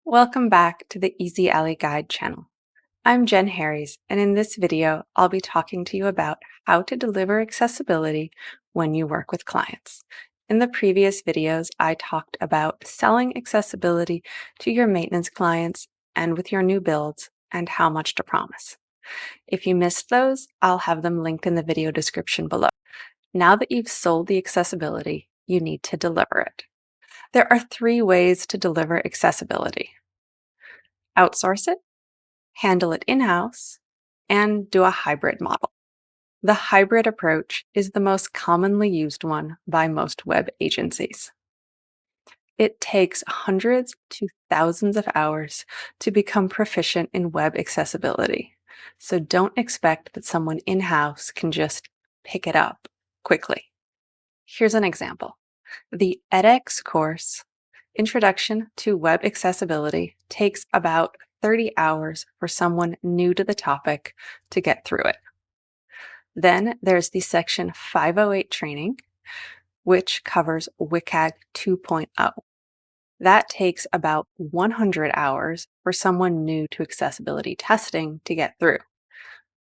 Welcome back to the Easy Alley Guide channel. I'm Jen Harries, and in this video, I'll be talking to you about how to deliver accessibility when you work with clients. In the previous videos, I talked about selling accessibility to your maintenance clients and with your new builds and how much to promise. If you missed those, I'll have them linked in the video description below. Now that you've sold the accessibility, you need to deliver it. There are 3 ways to deliver accessibility: outsource it, handle it in-house, and do a hybrid model. The hybrid approach is the most commonly used one by most web agencies. It takes hundreds to thousands of hours to become proficient in web accessibility, so don't expect that someone in-house can just pick it up quickly. Here's an example. The edX course, Introduction to Web Accessibility, takes about 30 hours for someone new to the topic to get through it. Then there's the Section 508 training, which covers WCAG 2.0. That takes about 100 hours for someone new to accessibility testing to get through.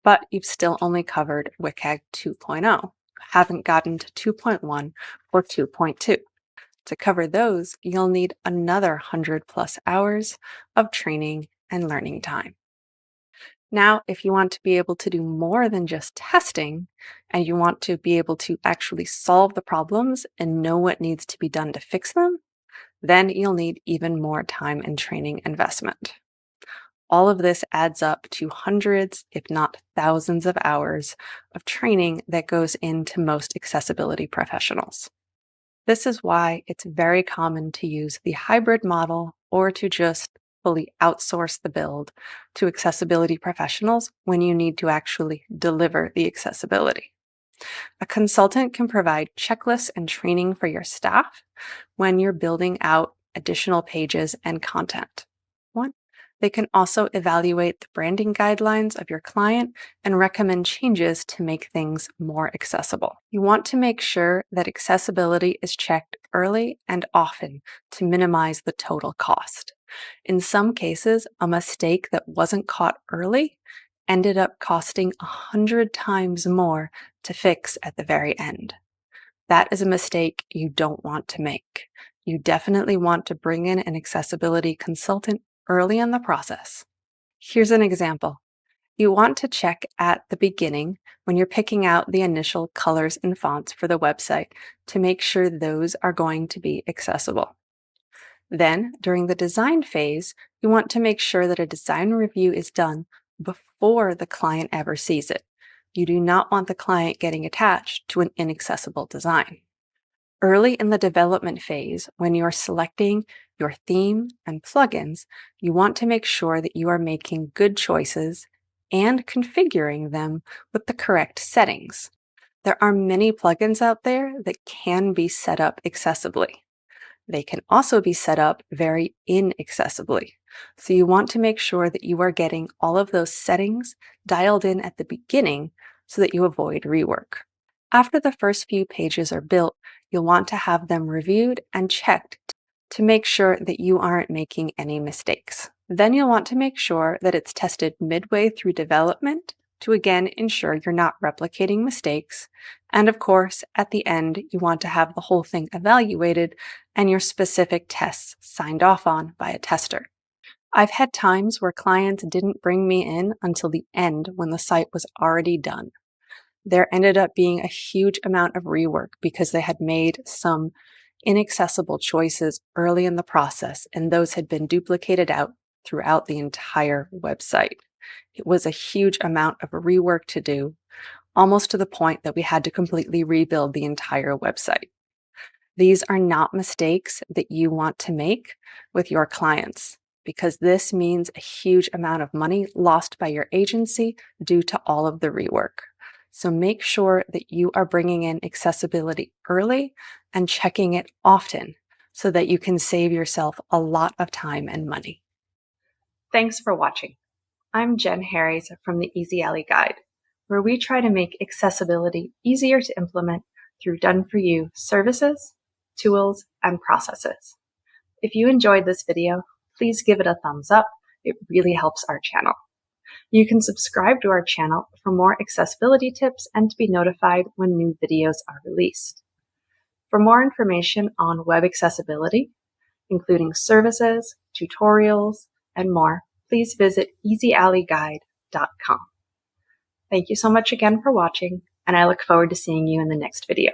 But you've still only covered WCAG 2.0, haven't gotten to 2.1 or 2.2. To cover those, you'll need another 100+ hours of training and learning time. Now, if you want to be able to do more than just testing, and you want to be able to actually solve the problems and know what needs to be done to fix them, then you'll need even more time and training investment. All of this adds up to hundreds, if not thousands of hours of training that goes into most accessibility professionals. This is why it's very common to use the hybrid model or to just fully outsource the build to accessibility professionals when you need to actually deliver the accessibility. A consultant can provide checklists and training for your staff when you're building out additional pages and content. They can also evaluate the branding guidelines of your client and recommend changes to make things more accessible. You want to make sure that accessibility is checked early and often to minimize the total cost. In some cases, a mistake that wasn't caught early ended up costing 100 times more to fix at the very end. That is a mistake you don't want to make. You definitely want to bring in an accessibility consultant early in the process. Here's an example. You want to check at the beginning when you're picking out the initial colors and fonts for the website to make sure those are going to be accessible. Then, during the design phase, you want to make sure that a design review is done before the client ever sees it. You do not want the client getting attached to an inaccessible design. Early in the development phase, when you're selecting your theme and plugins, you want to make sure that you are making good choices and configuring them with the correct settings. There are many plugins out there that can be set up accessibly. They can also be set up very inaccessibly. So you want to make sure that you are getting all of those settings dialed in at the beginning so that you avoid rework. After the first few pages are built, you'll want to have them reviewed and checked to make sure that you aren't making any mistakes. Then you'll want to make sure that it's tested midway through development to again ensure you're not replicating mistakes. And of course, at the end, you want to have the whole thing evaluated and your specific tests signed off on by a tester. I've had times where clients didn't bring me in until the end when the site was already done. There ended up being a huge amount of rework because they had made some inaccessible choices early in the process, and those had been duplicated out throughout the entire website. It was a huge amount of rework to do, almost to the point that we had to completely rebuild the entire website. These are not mistakes that you want to make with your clients, because this means a huge amount of money lost by your agency due to all of the rework. So make sure that you are bringing in accessibility early and checking it often so that you can save yourself a lot of time and money. Thanks for watching. I'm Jen Harries from the Easy Alley Guide, where we try to make accessibility easier to implement through done-for-you services, tools, and processes. If you enjoyed this video, please give it a thumbs up. It really helps our channel. You can subscribe to our channel for more accessibility tips and to be notified when new videos are released. For more information on web accessibility, including services, tutorials, and more, please visit easyalleyguide.com. Thank you so much again for watching, and I look forward to seeing you in the next video.